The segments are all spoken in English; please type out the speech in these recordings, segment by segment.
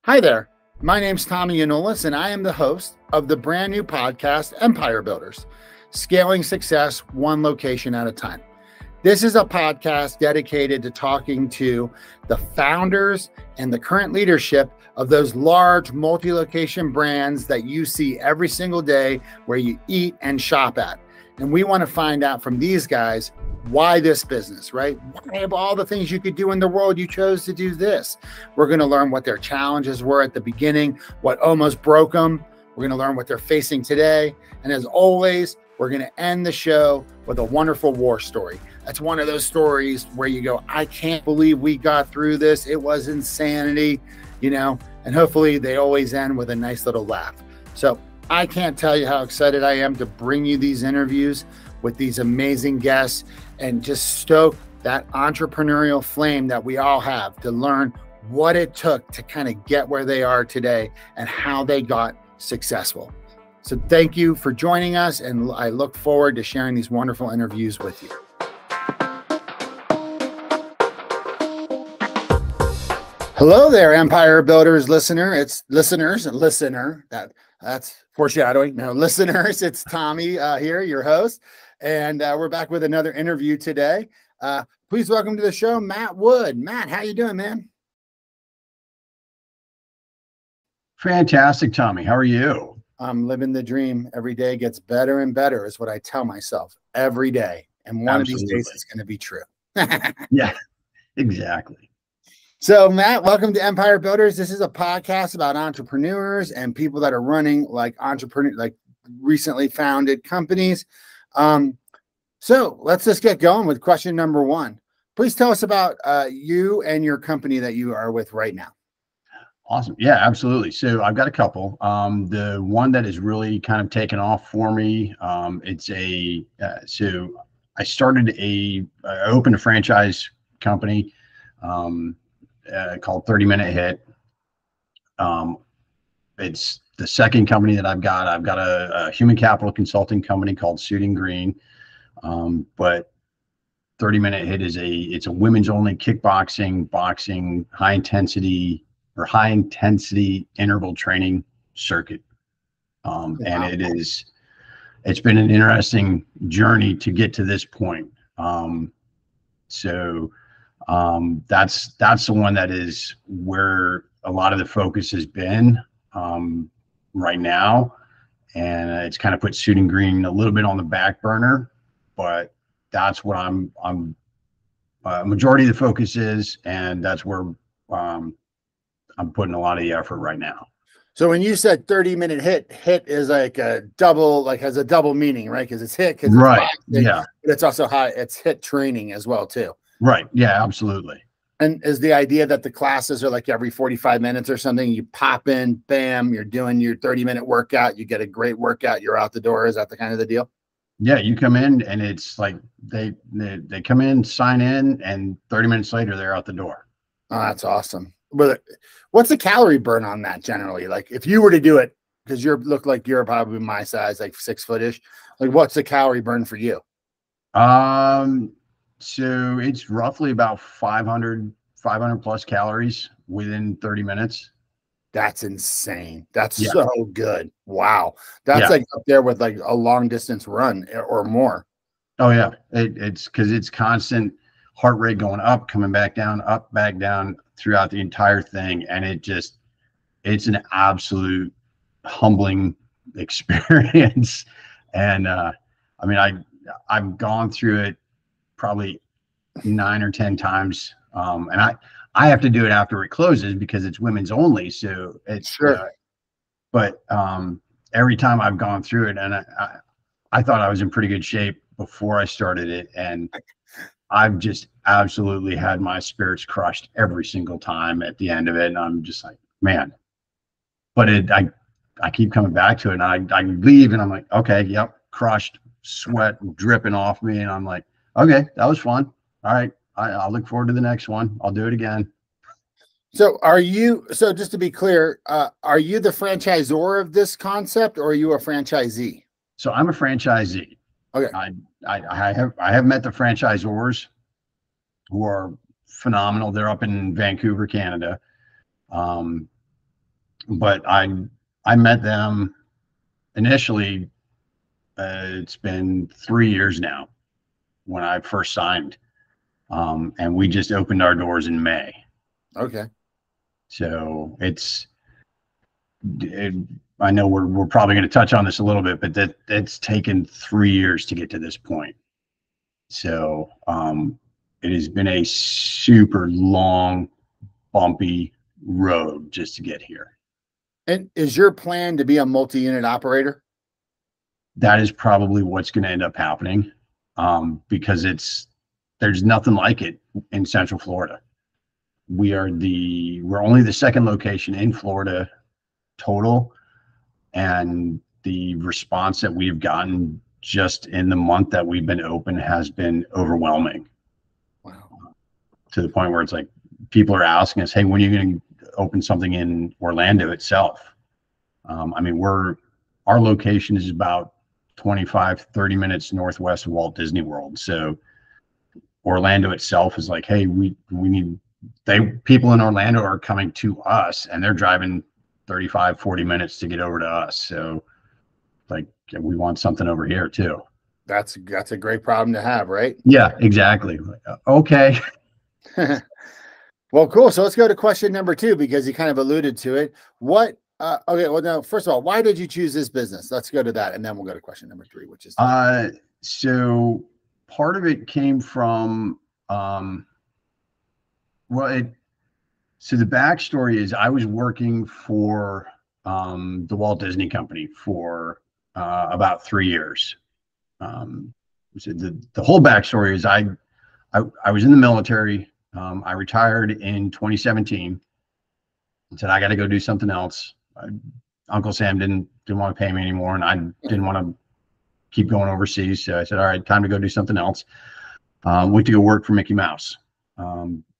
Hi there. My name's Tommy Yionoulis, and I am the host of the brand new podcast, Empire Builders, scaling success one location at a time. This is a podcast dedicated to talking to the founders and the current leadership of those large multi-location brands that you see every single day where you eat and shop at. And we want to find out from these guys, why this business, right? Why of all the things you could do in the world, you chose to do this? We're going to learn what their challenges were at the beginning, what almost broke them. We're going to learn what they're facing today. And as always, we're going to end the show with a wonderful war story. That's one of those stories where you go, I can't believe we got through this. It was insanity, and hopefully they always end with a nice little laugh. So I can't tell you how excited I am to bring you these interviews with these amazing guests and just stoke that entrepreneurial flame that we all have to learn what it took to kind of get where they are today and how they got successful. So thank you for joining us, and I look forward to sharing these wonderful interviews with you. Hello there, Empire Builders listener. It's listeners and listener. That's foreshadowing. No, listeners, it's Tommy here, your host. And we're back with another interview today. Please welcome to the show, Matt Wood. Matt, how you doing, man? Fantastic, Tommy. How are you? I'm living the dream. Every day gets better and better is what I tell myself every day. And one of these days it's going to be true. Yeah, exactly. So, Matt, welcome to Empire Builders. This is a podcast about entrepreneurs and people that are running like recently founded companies. So let's just get going with question number one. Please tell us about you and your company that you are with right now. Awesome. Yeah, absolutely. So I've got a couple. The one that is really kind of taken off for me, so I opened a franchise company called 30-Minute HIIT. It's the second company that I've got. I've got a human capital consulting company called Suiting Green. But 30-Minute HIIT it's a women's only kickboxing, boxing, high intensity interval training circuit. Wow. And it's been an interesting journey to get to this point. So that's the one that is where a lot of the focus has been right now. And it's kind of put Suiting Green a little bit on the back burner, but that's what I'm majority of the focus is, and that's where I'm putting a lot of the effort right now. So when you said 30-minute HIIT is like a double, like has a double meaning, right? Because it's HIIT, right? Boxing, yeah, but it's also it's HIIT training as well too. Right. Yeah, absolutely. And is the idea that the classes are like every 45 minutes or something? You pop in, bam, you're doing your 30-minute workout. You get a great workout. You're out the door. Is that the kind of the deal? Yeah, you come in and it's like they come in, sign in, and 30 minutes later they're out the door. Oh, that's awesome. But what's the calorie burn on that generally? Like if you were to do it, because look like you're probably my size, like 6 foot-ish. Like what's the calorie burn for you? So it's roughly about 500 plus calories within 30 minutes. That's insane. That's so good. Wow. That's like up there with like a long distance run or more. Oh yeah. It's because it's constant heart rate going up, coming back down, up, back down throughout the entire thing. And it's an absolute humbling experience. And I've gone through it probably 9 or 10 times. And I have to do it after it closes because it's women's only. So it's sure. But every time I've gone through it, and I thought I was in pretty good shape before I started it, and I've just absolutely had my spirits crushed every single time at the end of it. And I'm just like, man, but I keep coming back to it, and I leave and I'm like, okay, yep, crushed, sweat dripping off me. And I'm like, okay, that was fun. All right. I'll look forward to the next one. I'll do it again. So just to be clear, are you the franchisor of this concept or are you a franchisee? So I'm a franchisee. Okay. I have met the franchisors who are phenomenal. They're up in Vancouver, Canada. but I met them initially. It's been 3 years now when I first signed, and we just opened our doors in May. Okay. So I know we're probably going to touch on this a little bit, but it's taken 3 years to get to this point. So it has been a super long, bumpy road just to get here. And is your plan to be a multi-unit operator? That is probably what's going to end up happening, because there's nothing like it in Central Florida. We're only the second location in Florida total, and the response that we've gotten just in the month that we've been open has been overwhelming. Wow. To the point where it's like people are asking us, hey, when are you going to open something in Orlando itself? I mean, our location is about 25-30 minutes northwest of Walt Disney World. So Orlando itself is like, hey, we need, people in Orlando are coming to us and they're driving 35-40 minutes to get over to us. So like, we want something over here too. That's a great problem to have, right? Yeah, exactly. Okay. Well, cool. So let's go to question number 2, because you kind of alluded to it. Okay, well, now, first of all, why did you choose this business? Let's go to that, and then we'll go to question number 3, which is so part of it came from so the backstory is I was working for the Walt Disney Company for about 3 years. So the whole backstory is I was in the military. I retired in 2017 and said, I got to go do something else. Uncle Sam didn't want to pay me anymore, and I didn't want to keep going overseas. So I said, all right, time to go do something else. Went to go work for Mickey Mouse.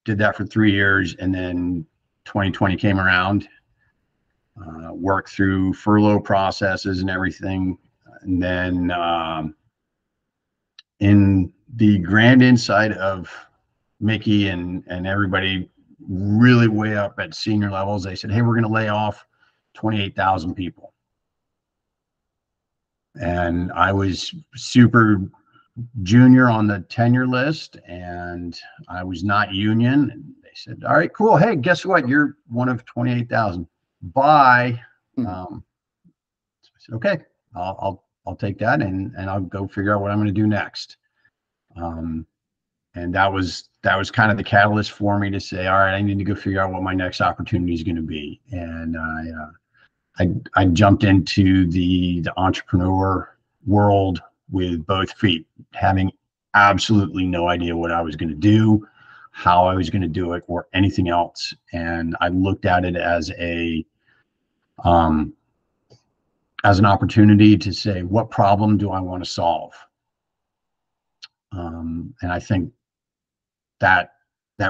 Did that for 3 years, and then 2020 came around. Worked through furlough processes and everything, and then in the grand insight of Mickey and everybody really way up at senior levels, they said, hey, we're going to lay off 28,000 people. And I was super junior on the tenure list, and I was not union. And they said, all right, cool. Hey, guess what? You're one of 28,000. Bye. So I said, okay, I'll take that, and I'll go figure out what I'm going to do next. And that was kind of the catalyst for me to say, all right, I need to go figure out what my next opportunity is going to be. And I jumped into the entrepreneur world with both feet, having absolutely no idea what I was going to do, how I was going to do it, or anything else. And I looked at it as an opportunity to say, what problem do I want to solve? And I think that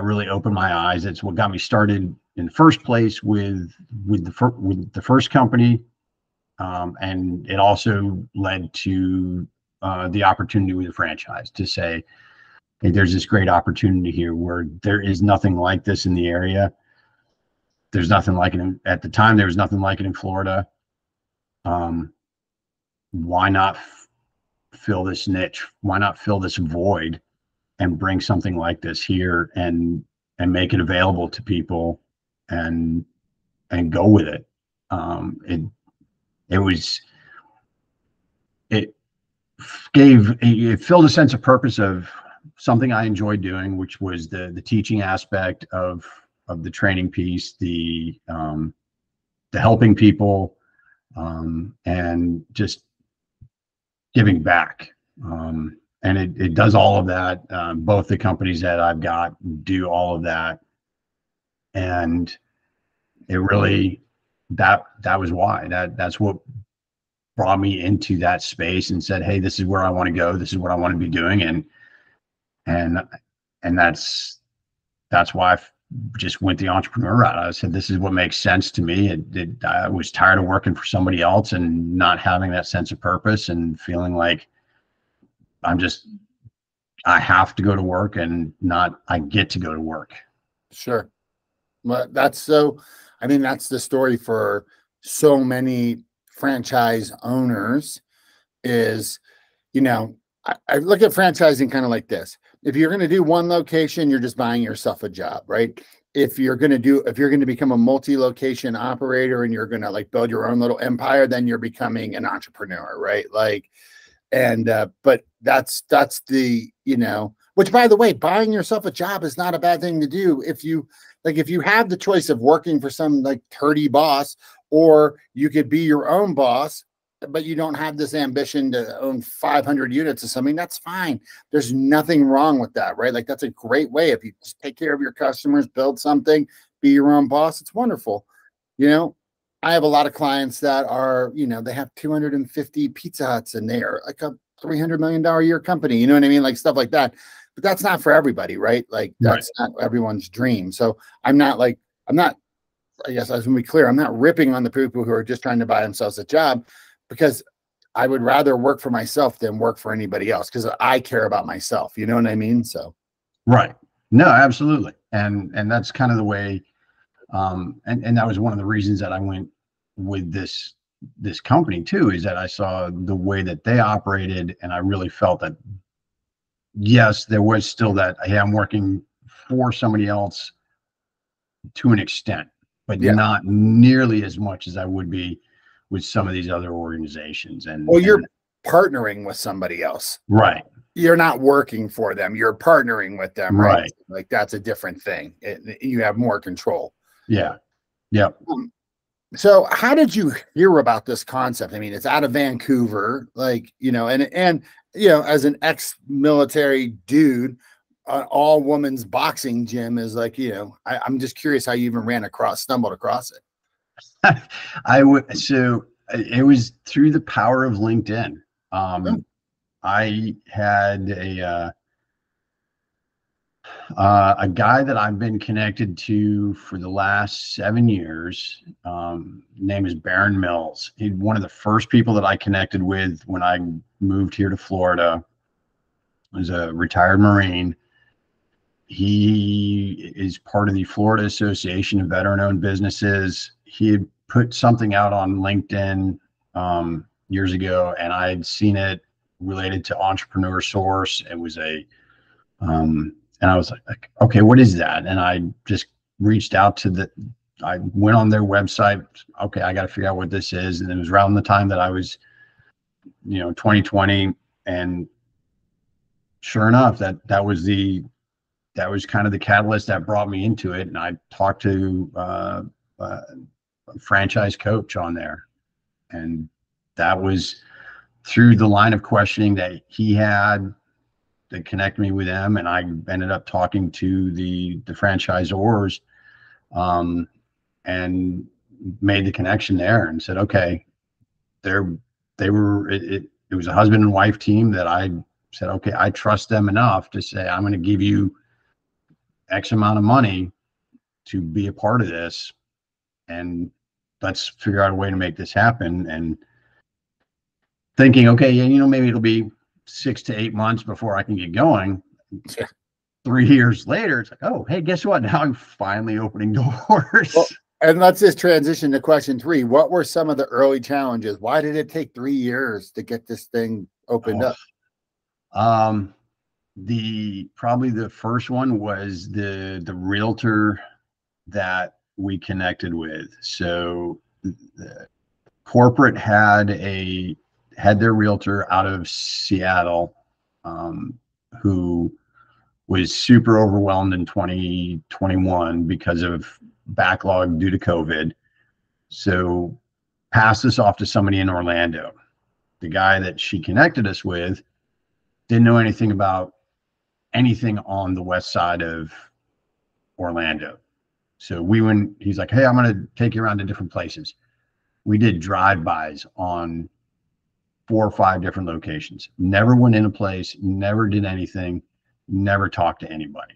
really opened my eyes. It's what got me started in the first place with the first company, and it also led to the opportunity with the franchise to say, hey, there's this great opportunity here where there is nothing like this in the area. There's nothing like it at the time. There was nothing like it in Florida. Why not fill this niche? Why not fill this void and bring something like this here and make it available to people and go with it. It filled a sense of purpose of something I enjoyed doing, which was the teaching aspect of the training piece, the helping people, and just giving back. And it does all of that. Both the companies that I've got do all of that. And it really, that was why. That's what brought me into that space and said, hey, this is where I want to go. This is what I want to be doing. And that's why I just went the entrepreneur route. I said, this is what makes sense to me. I was tired of working for somebody else and not having that sense of purpose and feeling like I have to go to work and not I get to go to work. Sure. Well, that's so I mean, that's the story for so many franchise owners is, you know, I look at franchising kind of like this. If you're going to do one location, you're just buying yourself a job, right? If you're going to become a multi-location operator and you're going to like build your own little empire, then you're becoming an entrepreneur, right? Like, and but that's the, you know, which by the way, buying yourself a job is not a bad thing to do. If you have the choice of working for some like turdy boss, or you could be your own boss, but you don't have this ambition to own 500 units or something, that's fine. There's nothing wrong with that, right? Like that's a great way. If you just take care of your customers, build something, be your own boss, it's wonderful. You know, I have a lot of clients that are, you know, they have 250 Pizza Huts and they are like a $300 million a year company. You know what I mean? Like stuff like that. But that's not for everybody, right? Like that's not everyone's dream. So I'm not, I guess I was going to be clear, I'm not ripping on the people who are just trying to buy themselves a job, because I would rather work for myself than work for anybody else, because I care about myself. You know what I mean? So. Right. No, absolutely. And that's kind of the way, and that was one of the reasons that I went with this company too, is that I saw the way that they operated, and I really felt that, yes, there was still that, hey, I'm working for somebody else to an extent, but not nearly as much as I would be with some of these other organizations. And well, you're partnering with somebody else, right? You're not working for them, you're partnering with them, right? Like that's a different thing. You have more control. Yeah. Yep. So how did you hear about this concept? I mean, it's out of Vancouver, like, you know, and you know, as an ex-military dude, an all women's boxing gym is like, you know, I'm just curious how you even stumbled across it. So it was through the power of LinkedIn. I had a guy that I've been connected to for the last 7 years. Name is Baron Mills. He's one of the first people that I connected with when I moved here to Florida. He was a retired Marine. He is part of the Florida Association of Veteran-Owned Businesses. He had put something out on LinkedIn years ago, and I had seen it related to Entrepreneur Source. It was and I was like, okay, what is that? And I just reached out to I went on their website. Okay, I got to figure out what this is. And it was around the time that I was, 2020. And sure enough, that was kind of the catalyst that brought me into it. And I talked to a franchise coach on there. And that was through the line of questioning that he had that connected me with them. And I ended up talking to the franchisors and made the connection there and said, okay, it was a husband and wife team that I said, okay, I trust them enough to say, I'm going to give you X amount of money to be a part of this, and let's figure out a way to make this happen. And thinking, okay, yeah, maybe it'll be 6 to 8 months before I can get going. 3 years later, it's like, oh, hey, guess what? Now I'm finally opening doors. Well, and let's just transition to question 3. What were some of the early challenges? Why did it take 3 years to get this thing opened up? Probably the first one was the realtor that we connected with. So the corporate had their realtor out of Seattle, who was super overwhelmed in 2021 because of backlog due to COVID. So passed this off to somebody in Orlando. The guy that she connected us with didn't know anything about anything on the west side of Orlando. So he's like, hey, I'm going to take you around to different places. We did drive-bys on 4 or 5 different locations. Never went in a place, never did anything, never talked to anybody.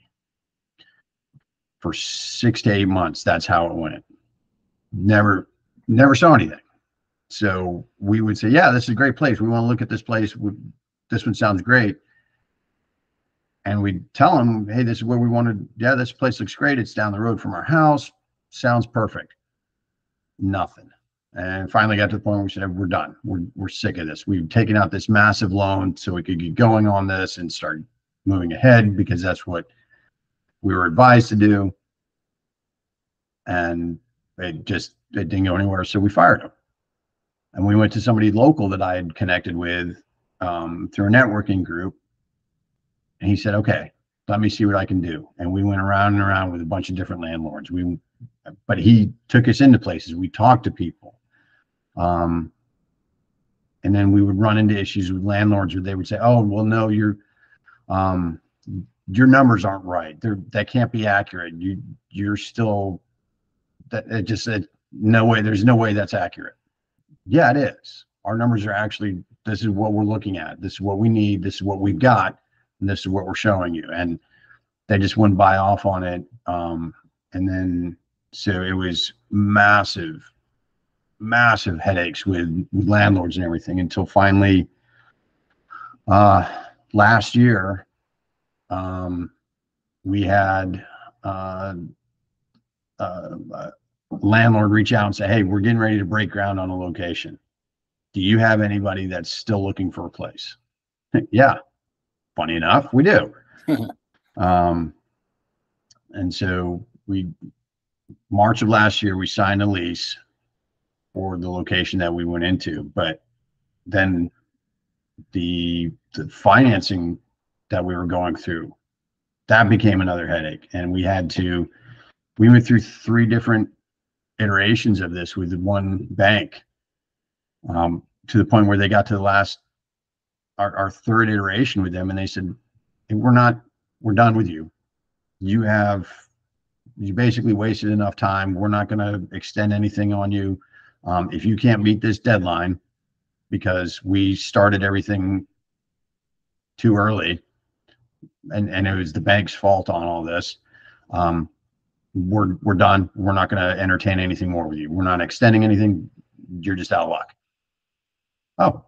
For 6 to 8 months, that's how it went. Never saw anything. So we would say, yeah, this is a great place. We want to look at this place. This one sounds great. And we'd tell them, hey, this is where we wanted. Yeah, this place looks great. It's down the road from our house. Sounds perfect. Nothing. And finally got to the point where we said, we're done. We're sick of this. We've taken out this massive loan so we could get going on this and start moving ahead, because that's what we were advised to do. And it didn't go anywhere. So we fired him. And we went to somebody local that I had connected with through a networking group. And he said, okay, let me see what I can do. And we went around and around with a bunch of different landlords. But he took us into places. We talked to people. And then we would run into issues with landlords where they would say, oh, well, no, your numbers aren't right. That can't be accurate. You're still, it just said, no way, there's no way that's accurate. Yeah, it is. Our numbers are actually, this is what we're looking at. This is what we need. This is what we've got. And this is what we're showing you. And they just wouldn't buy off on it. And then, so it was massive headaches with landlords and everything, until finally, last year, we had a landlord reach out and say, hey, we're getting ready to break ground on a location. Do you have anybody that's still looking for a place? Yeah. Funny enough, we do. And so March of last year, we signed a lease for the location that we went into, but then the financing that we were going through, that became another headache. And we went through 3 different iterations of this with one bank, to the point where they got to our 3rd iteration with them. And they said, hey, we're done with you. You basically wasted enough time. We're not going to extend anything on you. If you can't meet this deadline, because we started everything too early, and it was the bank's fault on all this, we're done. We're not going to entertain anything more with you. We're not extending anything. You're just out of luck. Oh,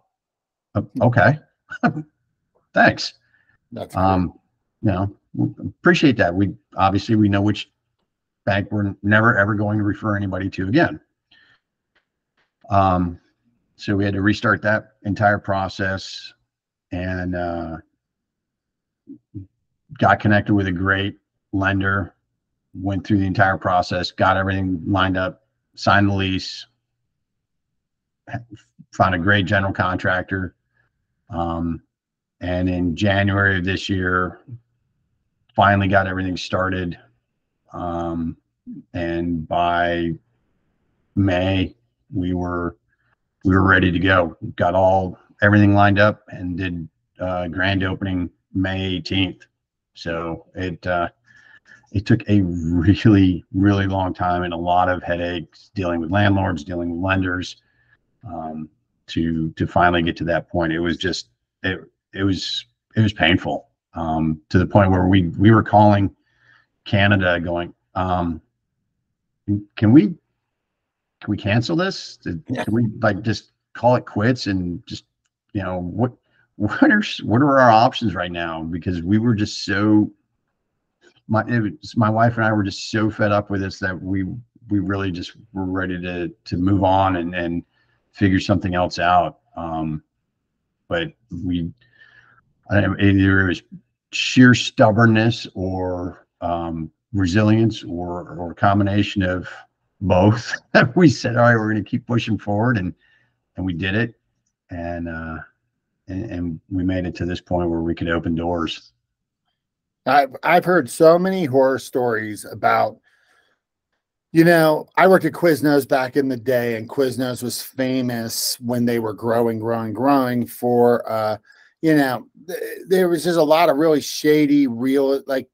okay. Thanks. That's good. Appreciate that. We know which bank we're never ever going to refer anybody to again. So we had to restart that entire process, and got connected with a great lender, went through the entire process, got everything lined up, signed the lease, found a great general contractor. And in January of this year, finally got everything started. And by May, we were ready to go. Got everything lined up and did grand opening May 18th. So it took a really, really long time and a lot of headaches dealing with landlords, dealing with lenders, to finally get to that point. It was just, it was painful, to the point where we were calling Canada going, can we cancel this? Can we just call it quits and just, what are our options right now? Because we were just my wife and I were just so fed up with this that we really just were ready to move on and figure something else out. But either it was sheer stubbornness or resilience or a combination of both. We said, all right, we're going to keep pushing forward, and we did it. And we made it to this point where we could open doors. I've heard so many horror stories about, I worked at Quiznos back in the day, and Quiznos was famous when they were growing for, there was just a lot of really shady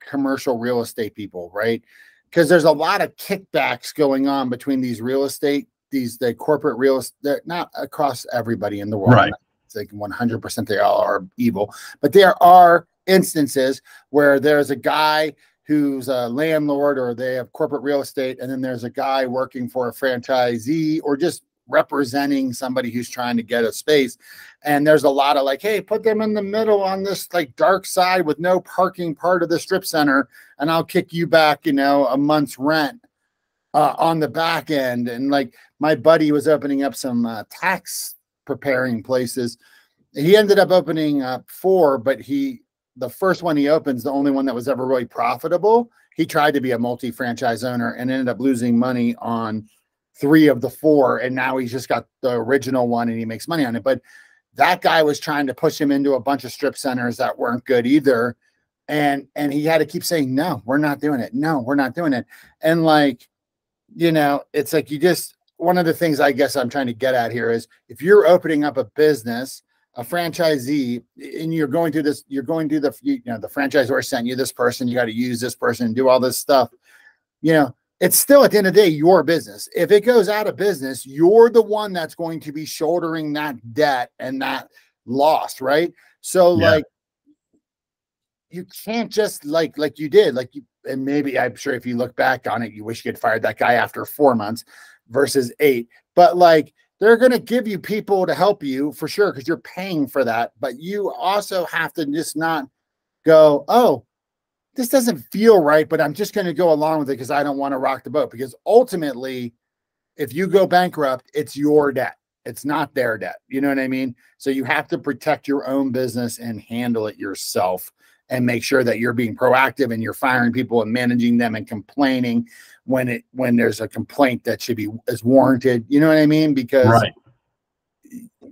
commercial real estate people, right? Because there's a lot of kickbacks going on between these the corporate real estate, not across everybody in the world. Right. It's like 100% they all are evil, but there are instances where there's a guy who's a landlord, or they have corporate real estate, and then there's a guy working for a franchisee or just representing somebody who's trying to get a space. And there's a lot of hey, put them in the middle on this dark side with no parking part of the strip center, and I'll kick you back, a month's rent on the back end. And my buddy was opening up some tax preparing places. He ended up opening up 4, but the first one he opens, the only one that was ever really profitable. He tried to be a multi-franchise owner and ended up losing money on 3 of the 4. And now he's just got the original one and he makes money on it. But that guy was trying to push him into a bunch of strip centers that weren't good either. And he had to keep saying, no, we're not doing it. No, we're not doing it. And like, it's like one of the things I guess I'm trying to get at here is if you're opening up a business, a franchisee, and you're going through the the franchisor sent you this person, you got to use this person and do all this stuff. It's still at the end of the day, your business. If it goes out of business, you're the one that's going to be shouldering that debt and that loss. Right. So like, you can't just like you did, and maybe I'm sure if you look back on it, you wish you had fired that guy after 4 months versus 8, but like, they're going to give you people to help you for sure, because you're paying for that. But you also have to just not go, oh, this doesn't feel right, but I'm just going to go along with it because I don't want to rock the boat. Because ultimately, if you go bankrupt, it's your debt. It's not their debt. You know what I mean? So you have to protect your own business and handle it yourself and make sure that you're being proactive and you're firing people and managing them and complaining when there's a complaint that is warranted. You know what I mean? Because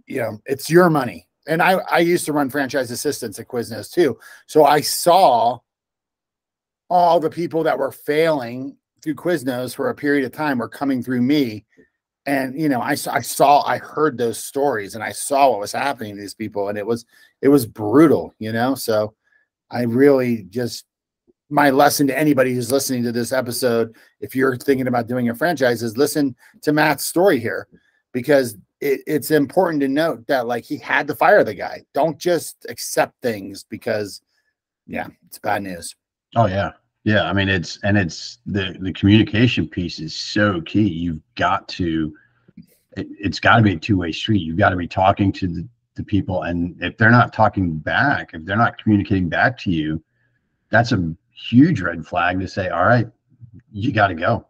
it's your money. And I used to run franchise assistants at Quiznos too. So I saw all the people that were failing through Quiznos for a period of time were coming through me. And, I heard those stories and I saw what was happening to these people, and it was brutal, so I really my lesson to anybody who's listening to this episode, if you're thinking about doing a franchise, is listen to Matt's story here, because it's important to note that like he had to fire the guy. Don't just accept things because it's bad news. Oh yeah. Yeah. I mean, it's the communication piece is so key. It's got to be a two-way street. You've got to be talking to the people. And if they're not talking back, if they're not communicating back to you, that's a huge red flag to say, all right, you got to go.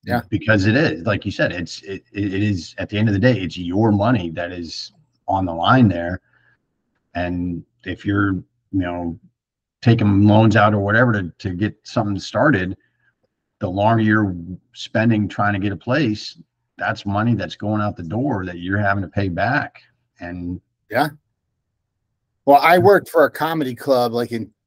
Yeah. Because it is, like you said, it is at the end of the day, it's your money that is on the line there. And if you're, taking loans out or whatever to get something started, the longer you're spending trying to get a place, that's money that's going out the door that you're having to pay back. And well, I worked for a comedy club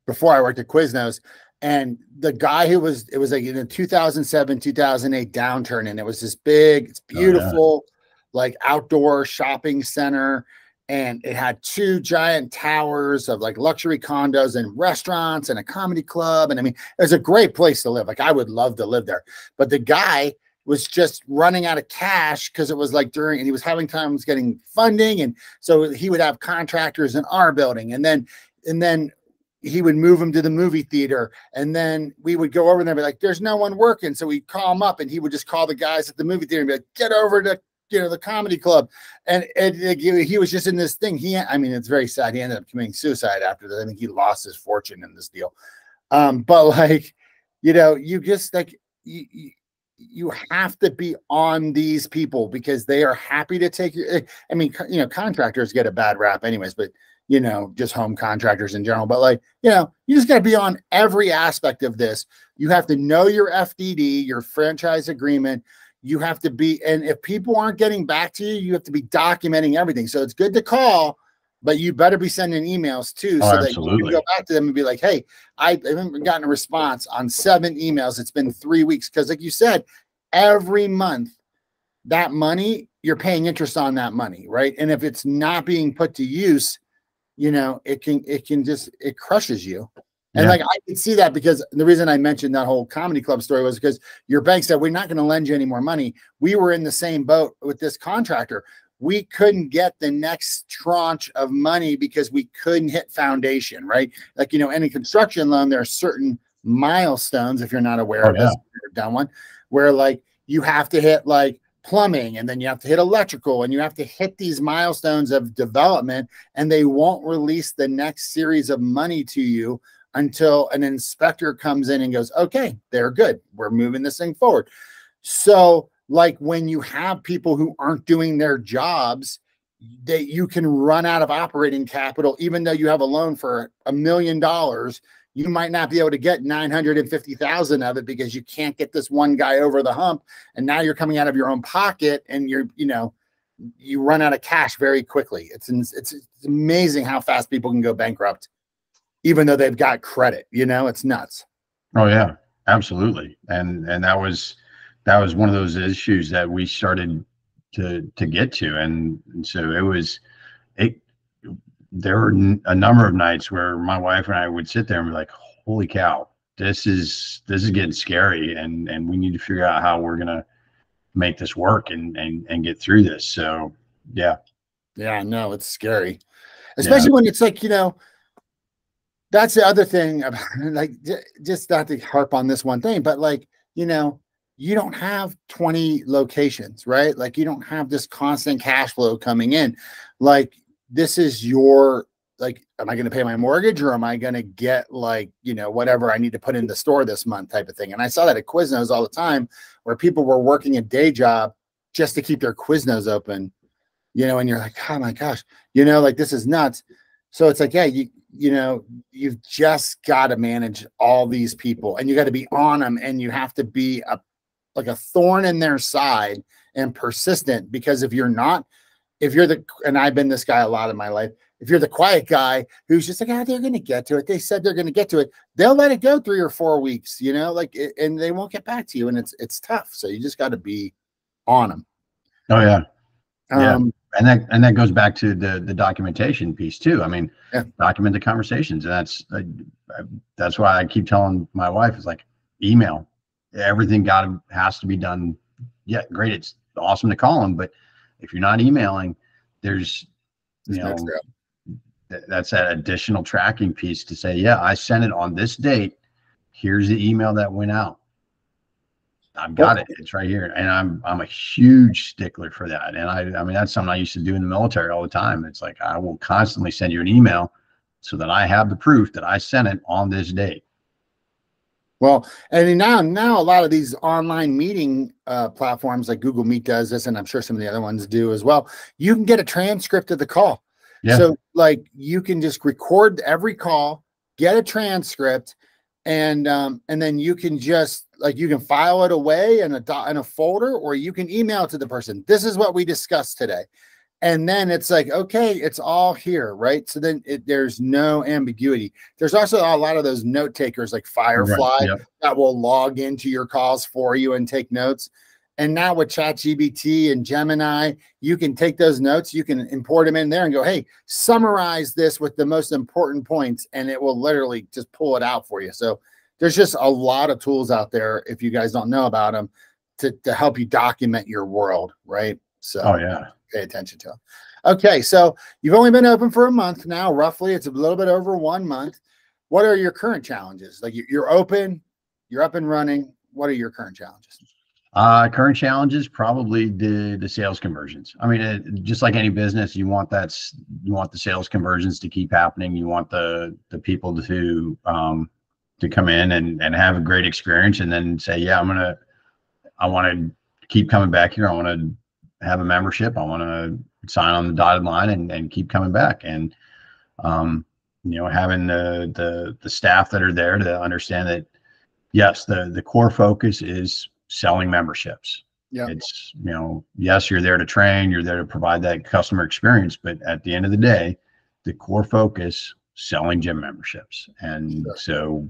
before I worked at Quiznos, and the guy it was like in the 2007, 2008 downturn, and it was this big, it's beautiful, like outdoor shopping center. And it had 2 giant towers of like luxury condos and restaurants and a comedy club. And I mean, it was a great place to live. Like I would love to live there, but the guy was just running out of cash because it was like and he was having times getting funding. And so he would have contractors in our building, and then he would move them to the movie theater. And then we would go over there and be like, there's no one working. So we'd call him up and he would just call the guys at the movie theater and be like, get over to the comedy club. And he was just in this thing. It's very sad. He ended up committing suicide after that. I think he lost his fortune in this deal. But like, you just like, you have to be on these people because they are happy to take your, contractors get a bad rap anyways, but just home contractors in general. But like, you just got to be on every aspect of this. You have to know your FDD, your franchise agreement. You have to be, and if people aren't getting back to you, you have to be documenting everything. So it's good to call, but you better be sending emails too, so that you can go back to them and be like, hey, I haven't gotten a response on 7 emails. It's been 3 weeks. Because like you said, every month, that money, you're paying interest on that money, right? And if it's not being put to use, it crushes you. And like, I could see that, because the reason I mentioned that whole comedy club story was because your bank said, we're not going to lend you any more money. We were in the same boat with this contractor. We couldn't get the next tranche of money because we couldn't hit foundation, right? Like, any construction loan, there are certain milestones, if you're not aware of this, you've done one, where like you have to hit like plumbing, and then you have to hit electrical, and you have to hit these milestones of development, and they won't release the next series of money to you until an inspector comes in and goes, okay, they're good. We're moving this thing forward. So like when you have people who aren't doing their jobs, that you can run out of operating capital, even though you have a loan for $1 million, you might not be able to get 950,000 of it because you can't get this one guy over the hump. And now you're coming out of your own pocket and you run out of cash very quickly. It's amazing how fast people can go bankrupt, even though they've got credit, it's nuts. Oh yeah, absolutely. And that was one of those issues that we started to get to. And so there were a number of nights where my wife and I would sit there and be like, holy cow, this is getting scary. And we need to figure out how we're going to make this work and get through this. So yeah. Yeah, no, it's scary, especially when it's like, that's the other thing about, like, just not to harp on this one thing, but like, you don't have 20 locations, right? Like you don't have this constant cash flow coming in. Like this is your, like, am I going to pay my mortgage or am I going to get like, whatever I need to put in the store this month type of thing. And I saw that at Quiznos all the time where people were working a day job just to keep their Quiznos open, and you're like, oh my gosh, like this is nuts. So it's like, yeah, you've just got to manage all these people and you got to be on them and you have to be like a thorn in their side and persistent, because if you're not, and I've been this guy a lot in my life, if you're the quiet guy who's just like, they're going to get to it. They said they're going to get to it. They'll let it go 3 or 4 weeks, and they won't get back to you. And it's tough. So you just got to be on them. Oh yeah. Yeah. And that goes back to the documentation piece too. I mean, document the conversations. And that's why I keep telling my wife, is like, email. Everything has to be done. Yeah, great. It's awesome to call them, but if you're not emailing, there's that's that additional tracking piece to say, yeah, I sent it on this date. Here's the email that went out. I've got it. It's right here. And I'm a huge stickler for that. And I mean, that's something I used to do in the military all the time. It's like, I will constantly send you an email so that I have the proof that I sent it on this date. Well, and now a lot of these online meeting platforms like Google Meet does this, and I'm sure some of the other ones do as well. You can get a transcript of the call. Yeah. So like you can just record every call, get a transcript, and then you can just you can file it away in a folder, or you can email it to the person. This is what we discussed today. And then it's like, okay, it's all here, right? So then there's no ambiguity. There's also a lot of those note takers like Firefly that will log into your calls for you and take notes. And now with ChatGPT and Gemini, you can take those notes, you can import them in there and go, hey, summarize this with the most important points, and it will literally just pull it out for you. So there's just a lot of tools out there, if you guys don't know about them, to help you document your world, right? So pay attention to them. Okay, so you've only been open for a month now, roughly. It's a little bit over 1 month. What are your current challenges? Like you're open, you're up and running. What are your current challenges? Current challenges, probably the sales conversions. I mean, just like any business, you want the sales conversions to keep happening. You want the people to come in and have a great experience, and then say, yeah, I want to keep coming back here. I want to have a membership. I want to sign on the dotted line and keep coming back. And, having the staff that are there to understand that, yes, the core focus is selling memberships. Yeah. It's, yes, you're there to train, you're there to provide that customer experience, but at the end of the day, the core focus, selling gym memberships. And so,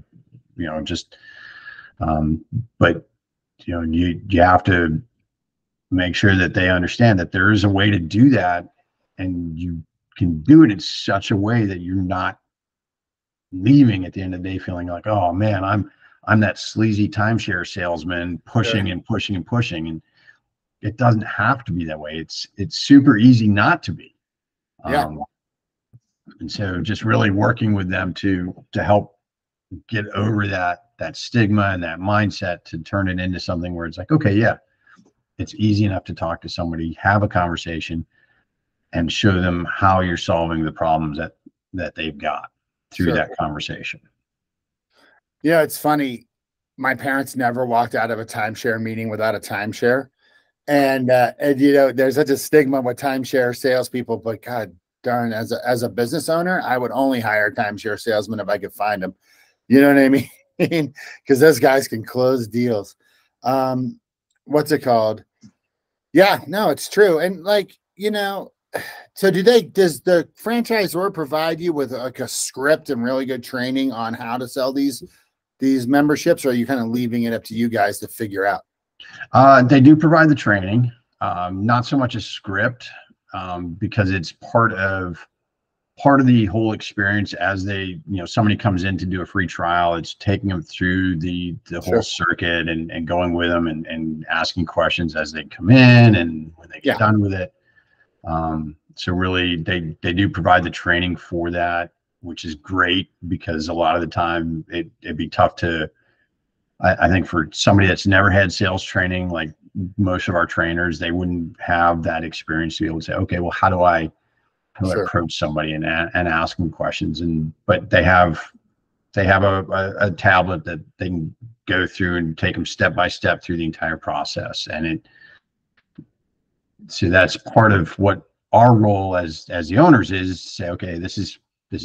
but you have to make sure that they understand that there is a way to do that, and you can do it in such a way that you're not leaving at the end of the day feeling like, oh man, I'm that sleazy timeshare salesman pushing and pushing and pushing. And it doesn't have to be that way. It's super easy not to be. And so just really working with them to help get over that stigma and that mindset, to turn it into something where it's like, okay, yeah, it's easy enough to talk to somebody, have a conversation, and show them how you're solving the problems that they've got through that conversation. Yeah, it's funny. My parents never walked out of a timeshare meeting without a timeshare. And you know, there's such a stigma with timeshare salespeople, but God darn, as a business owner, I would only hire timeshare salesmen if I could find them. You know what I mean? Because those guys can close deals. What's it called? Yeah, no, it's true. And like, you know, so does the franchisor provide you with like a script and really good training on how to sell these memberships, or are you kind of leaving it up to you guys to figure out? They do provide the training, not so much a script, because it's part of the whole experience. As somebody comes in to do a free trial, it's taking them through the whole circuit and going with them and asking questions as they come in and when they get done with it. So really they do provide the training for that, which is great, because a lot of the time it'd be tough to, I think, for somebody that's never had sales training, like most of our trainers, they wouldn't have that experience to be able to say, okay, well, how do I approach somebody and ask them questions? But they have a tablet that they can go through and take them step by step through the entire process. So that's part of what our role as the owners is, to say, okay, this is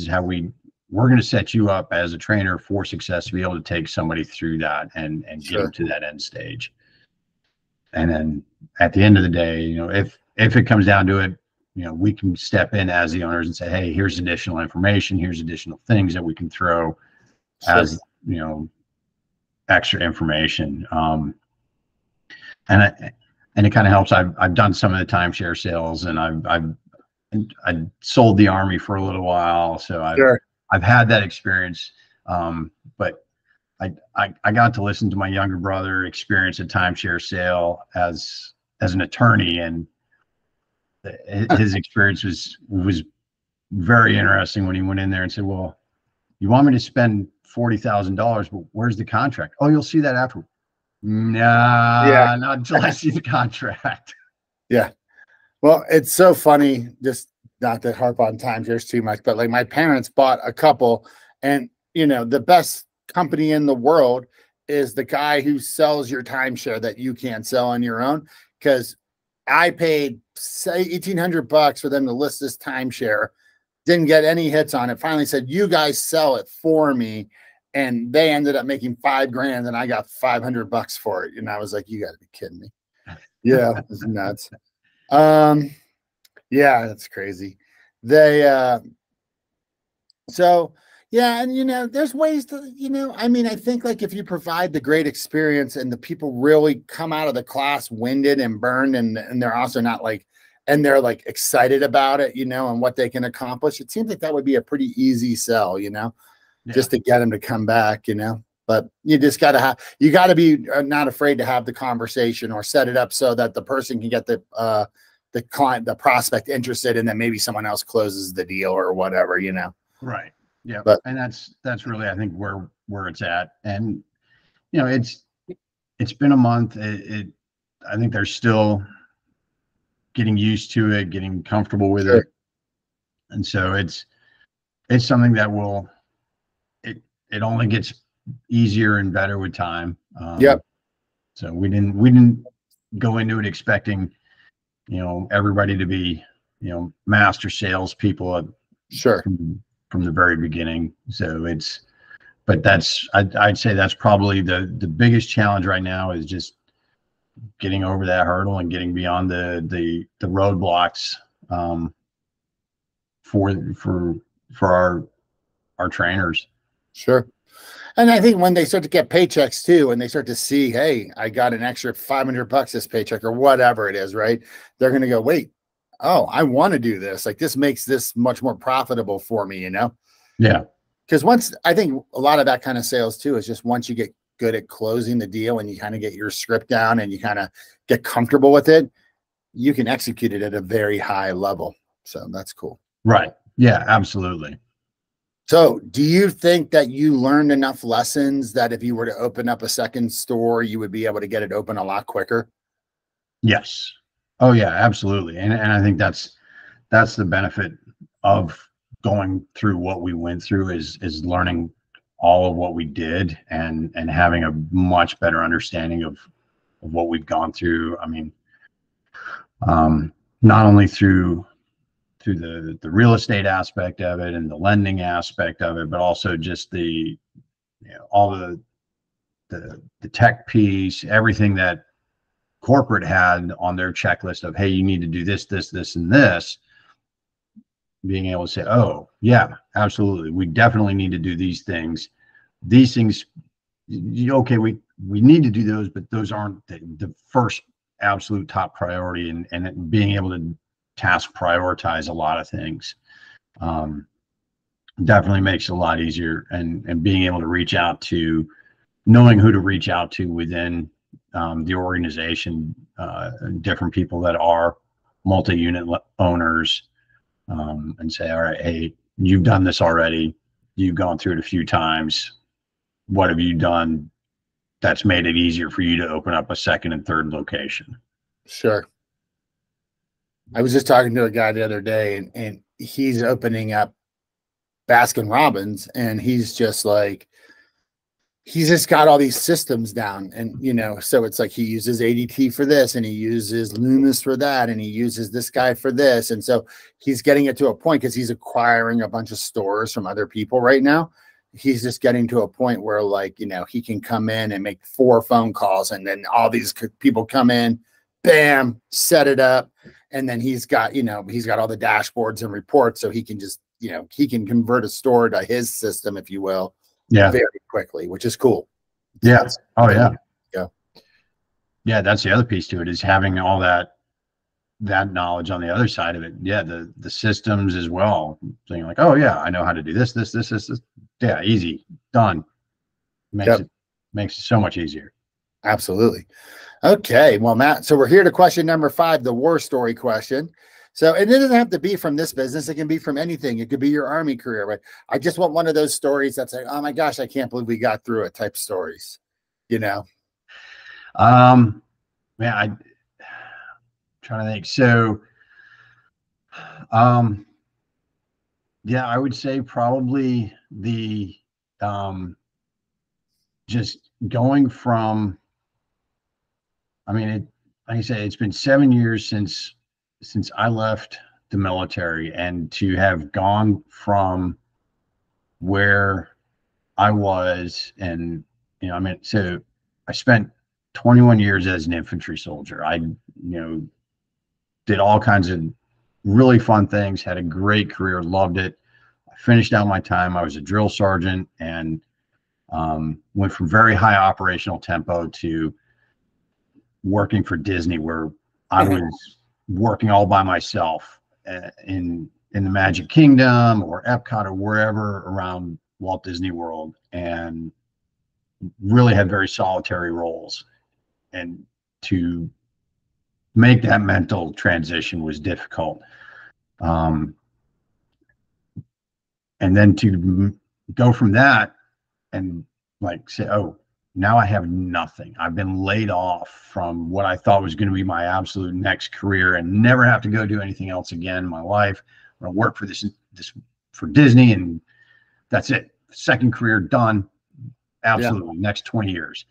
how we're going to set you up as a trainer for success, to be able to take somebody through that and get them to that end stage. And then at the end of the day, you know, if it comes down to it, you know, we can step in as the owners and say, hey, here's additional information, here's additional things that we can throw as, you know, extra information. And it kind of helps. I've done some of the timeshare sales, and I sold the Army for a little while, so I've had that experience. But I got to listen to my younger brother experience a timeshare sale as an attorney, and his experience was very interesting when he went in there and said, well, you want me to spend $40,000, but where's the contract? Oh, you'll see that after. Nah, not until I see the contract. Yeah. Well, it's so funny, just not to harp on timeshares too much, but like my parents bought a couple, and you know, the best company in the world is the guy who sells your timeshare that you can't sell on your own. Because I paid, say, $1,800 for them to list this timeshare, didn't get any hits on it. Finally said, you guys sell it for me. And they ended up making $5,000, and I got $500 for it. And I was like, you got to be kidding me. Yeah, it's nuts. Yeah, that's crazy. So yeah, and you know, there's ways to, you know, I mean, I think like if you provide the great experience and the people really come out of the class winded and burned, and they're also not like, and they're like excited about it, you know, and what they can accomplish, it seems like that would be a pretty easy sell, you know. Just to get them to come back, you know. But you just got to be not afraid to have the conversation, or set it up so that the person can get the client, the prospect, interested, and then maybe someone else closes the deal or whatever, you know. Right. Yeah. But and that's really, I think, where it's at. And you know, it's been a month. I think they're still getting used to it, getting comfortable with it, and so it's something that will. It only gets easier and better with time. So we didn't go into it expecting, you know, everybody to be, you know, master salespeople from the very beginning. So but I'd say that's probably the biggest challenge right now, is just getting over that hurdle and getting beyond the roadblocks for our trainers. Sure. And I think when they start to get paychecks too, and they start to see, hey, I got an extra $500 this paycheck or whatever it is, right? They're going to go, wait, oh, I want to do this. Like, this makes this much more profitable for me, you know? Yeah. Because I think a lot of that kind of sales too is just once you get good at closing the deal and you kind of get your script down and you kind of get comfortable with it, you can execute it at a very high level. So that's cool. Right. Yeah, absolutely. So do you think that you learned enough lessons that if you were to open up a second store, you would be able to get it open a lot quicker? Yes. Oh yeah, absolutely. And I think that's the benefit of going through what we went through, is learning all of what we did and having a much better understanding of what we've gone through. I mean, not only through the real estate aspect of it and the lending aspect of it, but also just all the tech piece, everything that corporate had on their checklist of, hey, you need to do this, this, this, and this. Being able to say, oh yeah, absolutely, we definitely need to do these things. These things, okay, we need to do those, but those aren't the first absolute top priority. And being able to task prioritize a lot of things definitely makes it a lot easier. And being able to reach out to, knowing who to reach out to within the organization, different people that are multi-unit owners, and say, all right, hey, you've done this already. You've gone through it a few times. What have you done that's made it easier for you to open up a second and third location? Sure. I was just talking to a guy the other day, and he's opening up Baskin Robbins, and he's just like, he's just got all these systems down. And, so it's like he uses ADT for this, and he uses Loomis for that, and he uses this guy for this. And so he's getting it to a point, because he's acquiring a bunch of stores from other people right now. He's just getting to a point where, like, he can come in and make 4 phone calls, and then all these people come in, bam, set it up. And then he's got all the dashboards and reports, so he can just, he can convert a store to his system, if you will. Yeah, very quickly, which is cool. Yeah. Oh yeah. Yeah. Yeah. That's the other piece to it, is having all that knowledge on the other side of it. Yeah. The systems as well. Saying like, oh yeah, I know how to do this. Yeah. Easy. Done. Makes it so much easier. Absolutely. Okay. Well, Matt, so we're here to question number 5, the war story question. So, and it doesn't have to be from this business. It can be from anything. It could be your Army career, but I just want one of those stories that's like, oh my gosh, I can't believe we got through it type stories, Man, I'm trying to think. So, yeah, I would say probably the, just going from, like I said, it's been 7 years since I left the military, and to have gone from where I was, and so I spent 21 years as an infantry soldier. I did all kinds of really fun things, had a great career, loved it. I finished out my time. I was a drill sergeant, and went from very high operational tempo to working for Disney, where I was working all by myself in the Magic Kingdom or Epcot or wherever around Walt Disney World, and really had very solitary roles. And to make that mental transition was difficult. And then to go from that and like say, oh, now I have nothing. I've been laid off from what I thought was going to be my absolute next career, and never have to go do anything else again in my life. I'm going to work for this for Disney, and that's it. Second career done. Absolutely. Yeah. Next 20 years.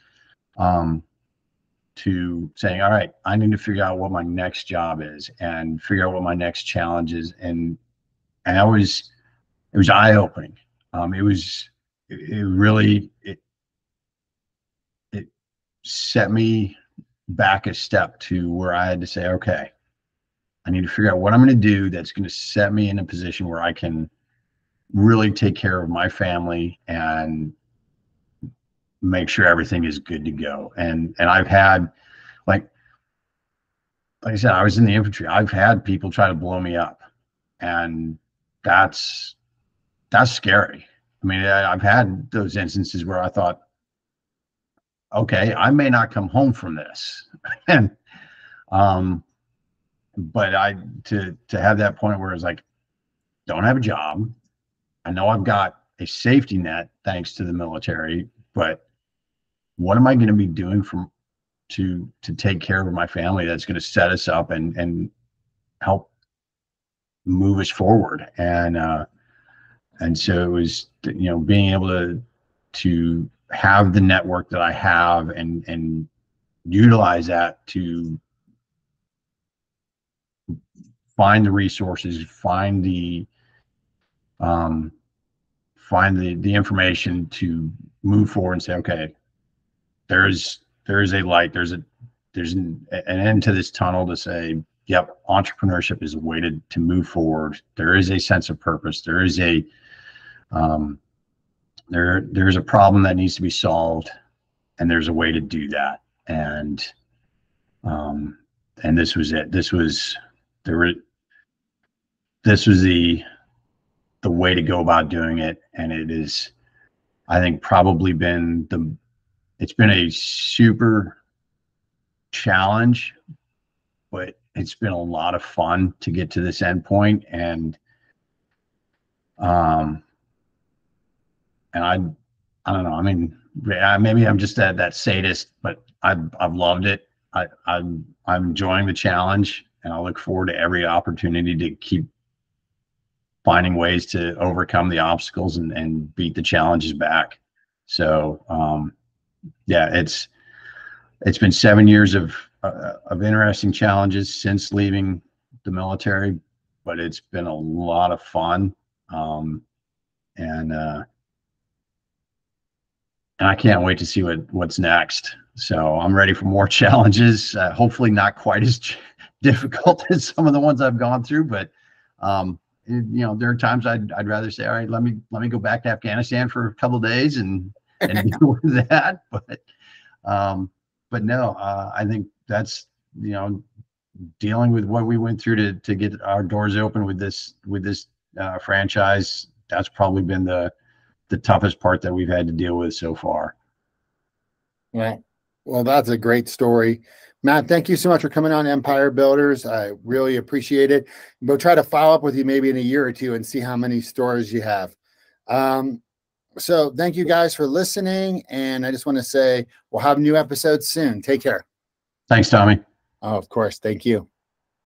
To saying, all right, I need to figure out what my next job is and figure out what my next challenge is. And it was eye-opening. It set me back a step to where I had to say, okay, I need to figure out what I'm going to do that's going to set me in a position where I can really take care of my family and make sure everything is good to go. And I've had, like I said, I was in the infantry. I've had people try to blow me up, and that's scary. I mean, I've had those instances where I thought, okay, I may not come home from this. And but to have that point where it's like, don't have a job. I know I've got a safety net thanks to the military, but what am I going to be doing to take care of my family that's going to set us up and help move us forward? And so it was, being able to have the network that I have and utilize that to find the resources, find the information to move forward and say, okay, there's a light, there's an end to this tunnel, to say, yep, entrepreneurship is a way to move forward. There is a sense of purpose. There is a there's a problem that needs to be solved, and there's a way to do that. And this was it. This was the way to go about doing it. And it is, I think, probably it's been a super challenge, but it's been a lot of fun to get to this end point. And I don't know. I mean, maybe I'm just that sadist, but I've loved it. I'm enjoying the challenge, and I look forward to every opportunity to keep finding ways to overcome the obstacles and beat the challenges back. So, yeah, it's been 7 years of interesting challenges since leaving the military, but it's been a lot of fun. And I can't wait to see what's next. So I'm ready for more challenges. Hopefully not quite as difficult as some of the ones I've gone through, but there are times I'd rather say, all right, let me go back to Afghanistan for a couple of days and deal with that. But no, I think that's, dealing with what we went through to get our doors open with this franchise. That's probably been the toughest part that we've had to deal with so far. Well, that's a great story. Matt, thank you so much for coming on Empire Builders. I really appreciate it. We'll try to follow up with you maybe in a year or two and see how many stores you have. So thank you guys for listening. And I just want to say we'll have new episodes soon. Take care. Thanks, Tommy. Oh, of course. Thank you.